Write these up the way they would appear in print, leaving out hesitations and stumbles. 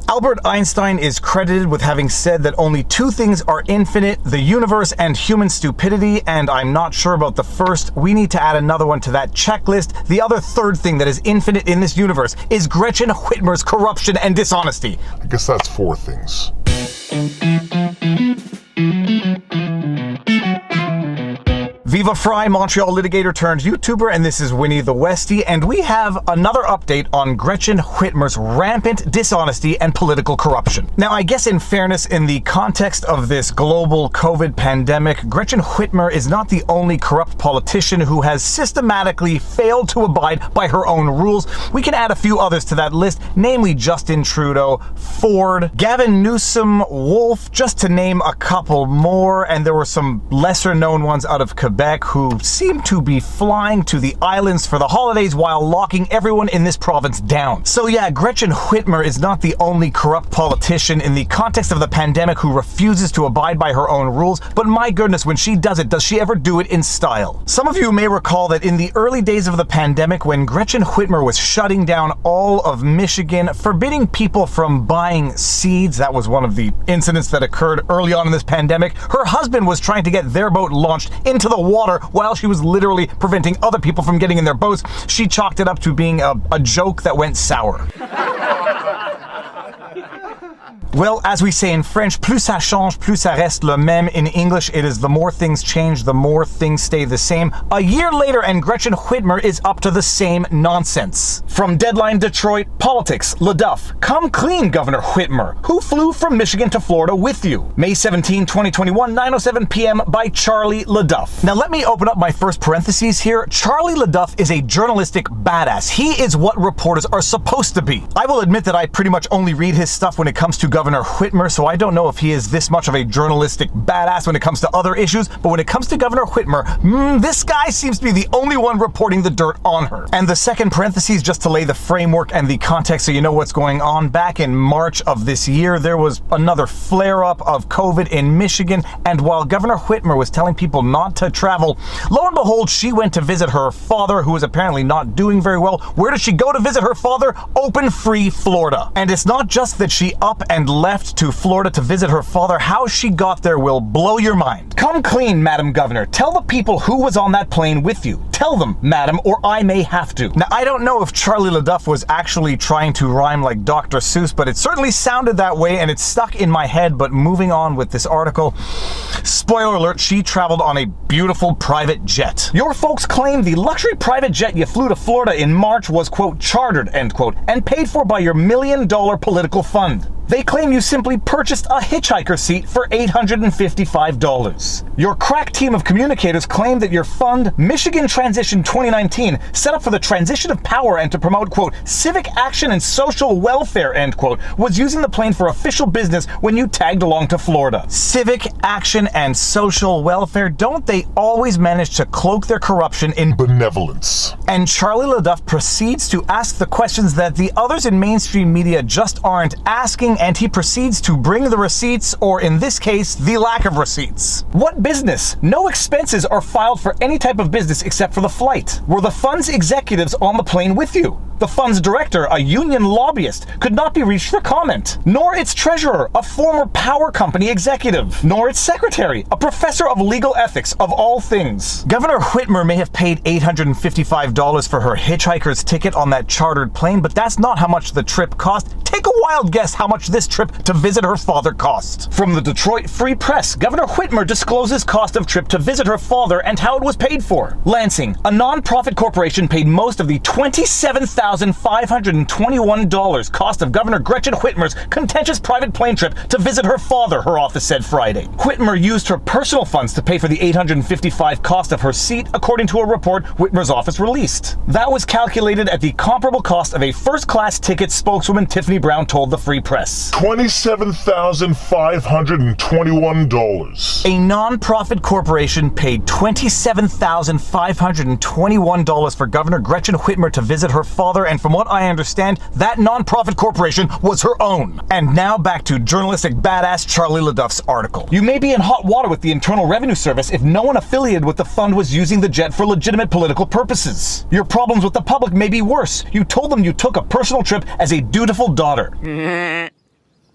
Albert Einstein is credited with having said that only two things are infinite, the universe and human stupidity, and I'm not sure about the first. We need to add another one to that checklist. The other third thing that is infinite in this universe is Gretchen Whitmer's corruption and dishonesty. I guess that's four things. Viva Frei, Montreal litigator turned YouTuber, and this is Winnie the Westie, and we have another update on Gretchen Whitmer's rampant dishonesty and political corruption. Now, I guess in fairness, in the context of this global COVID pandemic, Gretchen Whitmer is not the only corrupt politician who has systematically failed to abide by her own rules. We can add a few others to that list, namely Justin Trudeau, Ford, Gavin Newsom, Wolf, just to name a couple more, and there were some lesser known ones out of Quebec who seem to be flying to the islands for the holidays while locking everyone in this province down. So yeah, Gretchen Whitmer is not the only corrupt politician in the context of the pandemic who refuses to abide by her own rules, but my goodness, when she does it, does she ever do it in style? Some of you may recall that in the early days of the pandemic, when Gretchen Whitmer was shutting down all of Michigan, forbidding people from buying seeds, that was one of the incidents that occurred early on in this pandemic, her husband was trying to get their boat launched into the water while she was literally preventing other people from getting in their boats. She chalked it up to being a joke that went sour. Well, as we say in French, plus ça change, plus ça reste le même. In English, it is the more things change, the more things stay the same. A year later, and Gretchen Whitmer is up to the same nonsense. From Deadline Detroit, politics, LaDuff, come clean, Governor Whitmer. Who flew from Michigan to Florida with you? May 17, 2021, 9:07 p.m. by Charlie LaDuff. Now, let me open up my first parentheses here. Charlie LaDuff is a journalistic badass. He is what reporters are supposed to be. I will admit that I pretty much only read his stuff when it comes to Governor Whitmer, so I don't know if he is this much of a journalistic badass when it comes to other issues, but when it comes to Governor Whitmer, this guy seems to be the only one reporting the dirt on her. And the second parentheses, just to lay the framework and the context so you know what's going on, back in March of this year, there was another flare-up of COVID in Michigan, and while Governor Whitmer was telling people not to travel, lo and behold, she went to visit her father, who was apparently not doing very well. Where did she go to visit her father? Open Free, Florida. And it's not just that she up and left to Florida to visit her father. How she got there will blow your mind. Come clean, Madam Governor. Tell the people who was on that plane with you. Tell them, madam, or I may have to. Now, I don't know if Charlie LaDuff was actually trying to rhyme like Dr. Seuss, but it certainly sounded that way, and it stuck in my head. But moving on with this article, spoiler alert, she traveled on a beautiful private jet. Your folks claim the luxury private jet you flew to Florida in March was, quote, chartered, end quote, and paid for by your $1 million political fund. They claim you simply purchased a hitchhiker seat for $855. Your crack team of communicators claim that your fund, Michigan Transition 2019, set up for the transition of power and to promote, quote, civic action and social welfare, end quote, was using the plane for official business when you tagged along to Florida. Civic action and social welfare, don't they always manage to cloak their corruption in benevolence? And Charlie LaDuff proceeds to ask the questions that the others in mainstream media just aren't asking, and he proceeds to bring the receipts, or in this case, the lack of receipts. What business? No expenses are filed for any type of business except for the flight. Were the fund's executives on the plane with you? The fund's director, a union lobbyist, could not be reached for comment. Nor its treasurer, a former power company executive. Nor its secretary, a professor of legal ethics, of all things. Governor Whitmer may have paid $855 for her hitchhiker's ticket on that chartered plane, but that's not how much the trip cost. Take a wild guess how much this trip to visit her father cost. From the Detroit Free Press, Governor Whitmer discloses cost of trip to visit her father and how it was paid for. Lansing, a non-profit corporation, paid most of the $27,521 cost of Governor Gretchen Whitmer's contentious private plane trip to visit her father, her office said Friday. Whitmer used her personal funds to pay for the $855 cost of her seat, according to a report Whitmer's office released. That was calculated at the comparable cost of a first-class ticket, spokeswoman Tiffany Brown told the Free Press. $27,521. A non-profit corporation paid $27,521 for Governor Gretchen Whitmer to visit her father, and from what I understand, that non-profit corporation was her own. And now back to journalistic badass Charlie LaDuff's article. You may be in hot water with the Internal Revenue Service if no one affiliated with the fund was using the jet for legitimate political purposes. Your problems with the public may be worse. You told them you took a personal trip as a dutiful daughter.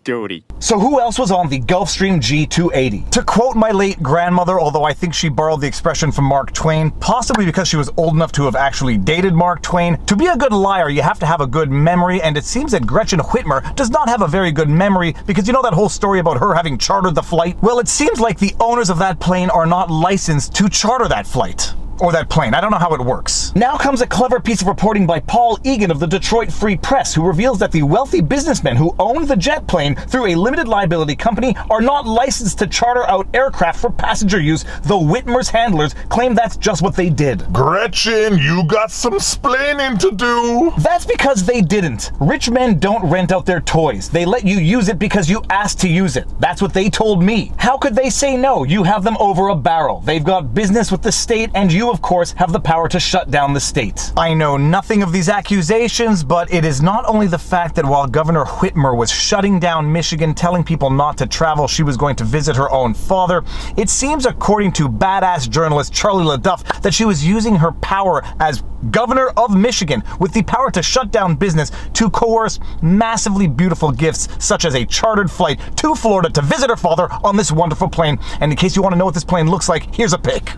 duty. So who else was on the Gulfstream G280? To quote my late grandmother, although I think she borrowed the expression from Mark Twain, possibly because she was old enough to have actually dated Mark Twain, to be a good liar, you have to have a good memory, and it seems that Gretchen Whitmer does not have a very good memory, because you know that whole story about her having chartered the flight? Well, it seems like the owners of that plane are not licensed to charter that flight. Or that plane. I don't know how it works. Now comes a clever piece of reporting by Paul Egan of the Detroit Free Press, who reveals that the wealthy businessmen who own the jet plane through a limited liability company are not licensed to charter out aircraft for passenger use, though Whitmer's handlers claim that's just what they did. Gretchen, you got some splaining to do. That's because they didn't. Rich men don't rent out their toys. They let you use it because you asked to use it. That's what they told me. How could they say no? You have them over a barrel. They've got business with the state, and you, of course, have the power to shut down the state. I know nothing of these accusations, but it is not only the fact that while Governor Whitmer was shutting down Michigan, telling people not to travel, she was going to visit her own father. It seems, according to badass journalist Charlie LaDuff, that she was using her power as governor of Michigan with the power to shut down business to coerce massively beautiful gifts such as a chartered flight to Florida to visit her father on this wonderful plane. And in case you want to know what this plane looks like, here's a pic.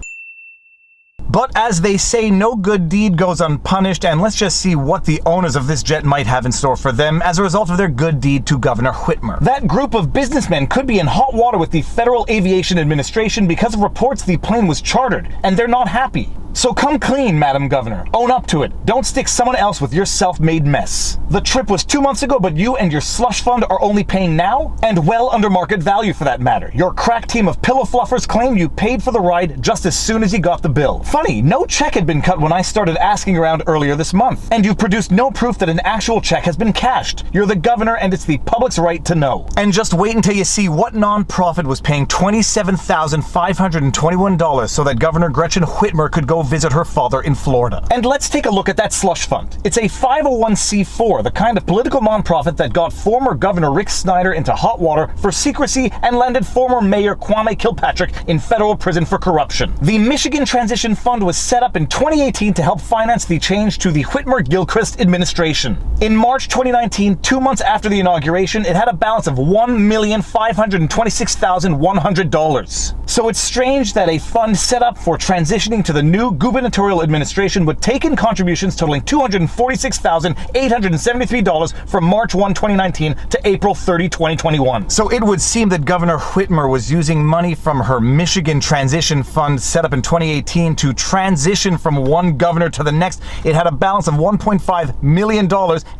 But as they say, no good deed goes unpunished, and let's just see what the owners of this jet might have in store for them as a result of their good deed to Governor Whitmer. That group of businessmen could be in hot water with the Federal Aviation Administration because of reports the plane was chartered, and they're not happy. So come clean, Madam Governor. Own up to it. Don't stick someone else with your self-made mess. The trip was 2 months ago, but you and your slush fund are only paying now, and well under market value for that matter. Your crack team of pillow fluffers claim you paid for the ride just as soon as you got the bill. Funny, no check had been cut when I started asking around earlier this month, and you produced no proof that an actual check has been cashed. You're the governor, and it's the public's right to know. And just wait until you see what nonprofit was paying $27,521 so that Governor Gretchen Whitmer could go visit her father in Florida. And let's take a look at that slush fund. It's a 501c4, the kind of political nonprofit that got former Governor Rick Snyder into hot water for secrecy and landed former Mayor Kwame Kilpatrick in federal prison for corruption. The Michigan Transition Fund was set up in 2018 to help finance the change to the Whitmer-Gilchrist administration. In March 2019, 2 months after the inauguration, it had a balance of $1,526,100. So it's strange that a fund set up for transitioning to the new gubernatorial administration would take in contributions totaling $246,873 from March 1, 2019 to April 30, 2021. So it would seem that Governor Whitmer was using money from her Michigan Transition Fund set up in 2018 to transition from one governor to the next. It had a balance of $1.5 million,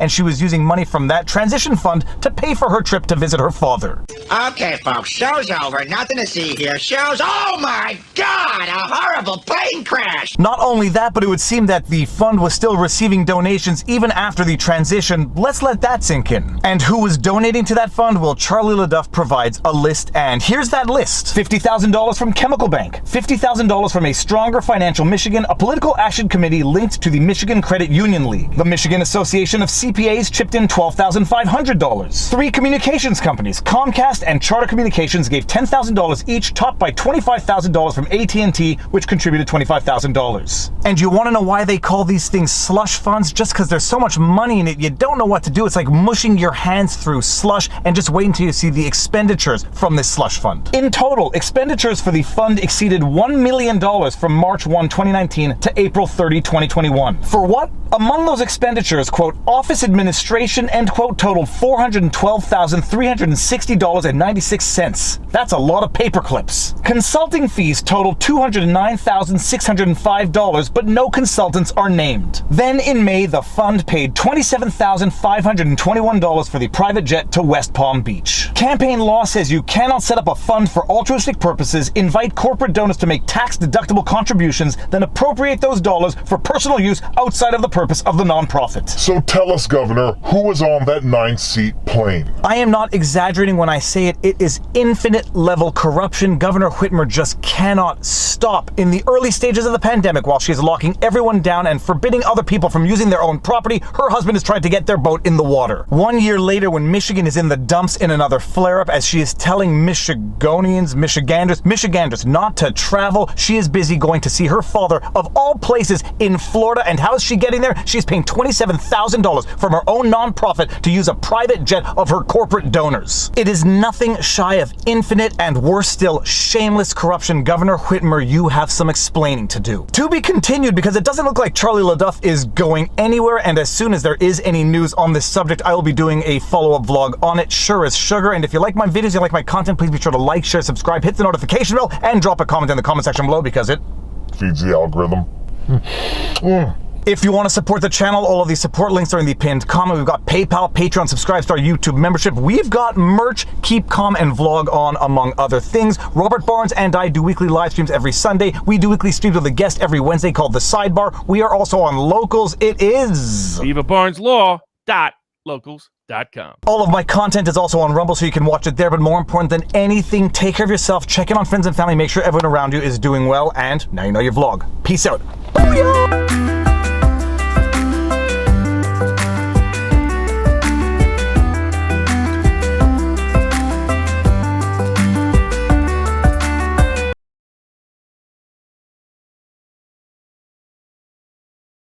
and she was using money from that transition fund to pay for her trip to visit her father. Okay, folks, show's over. Nothing to see here. Show's... Oh my God! A horrible plane crash! Not only that, but it would seem that the fund was still receiving donations even after the transition. Let's let that sink in. And who was donating to that fund? Well, Charlie LaDuff provides a list, and here's that list. $50,000 from Chemical Bank, $50,000 from A Stronger Financial Michigan, a political action committee linked to the Michigan Credit Union League. The Michigan Association of CPAs chipped in $12,500. 3 communications companies, Comcast and Charter Communications, gave $10,000 each, topped by $25,000 from AT&T, which contributed $25,000. And you want to know why they call these things slush funds? Just because there's so much money in it, you don't know what to do. It's like mushing your hands through slush, and just wait until you see the expenditures from this slush fund. In total, expenditures for the fund exceeded $1 million from March 1, 2019 to April 30, 2021. For what? Among those expenditures, quote, office administration, end quote, totaled $412,360.96. That's a lot of paper clips. Consulting fees totaled $209,605, but no consultants are named. Then in May, the fund paid $27,521 for the private jet to West Palm Beach. Campaign law says you cannot set up a fund for altruistic purposes, invite corporate donors to make tax-deductible contributions, then appropriate those dollars for personal use outside of the purpose of the nonprofit. So tell us, Governor, who was on that 9-seat plane? I am not exaggerating when I say it. It is infinite level corruption. Governor Whitmer just cannot stop. In the early stages of the pandemic, while she is locking everyone down and forbidding other people from using their own property, her husband is trying to get their boat in the water. 1 year later, when Michigan is in the dumps in another flare-up, as she is telling Michiganders not to travel, she is busy going to see her father, of all places, in Florida. And how is she getting there? She's paying $27,000 from her own nonprofit to use a private jet of her corporate donors. It is nothing shy of infinite and, worse still, shameless corruption. Governor Whitmer, you have some explaining to do. To be continued, because it doesn't look like Charlie LaDuff is going anywhere, and as soon as there is any news on this subject, I will be doing a follow-up vlog on it, sure as sugar. And if you like my videos, you like my content, please be sure to like, share, subscribe, hit the notification bell, and drop a comment in the comment section below, because it feeds the algorithm. If you want to support the channel, all of these support links are in the pinned comment. We've got PayPal, Patreon, subscribe to our YouTube membership. We've got merch, Keep Calm, and Vlog on, among other things. Robert Barnes and I do weekly live streams every Sunday. We do weekly streams with a guest every Wednesday called The Sidebar. We are also on Locals. It is VivaBarnesLaw.locals.com. All of my content is also on Rumble, so you can watch it there. But more important than anything, take care of yourself, check in on friends and family, make sure everyone around you is doing well, and now you know your vlog. Peace out. Booyah!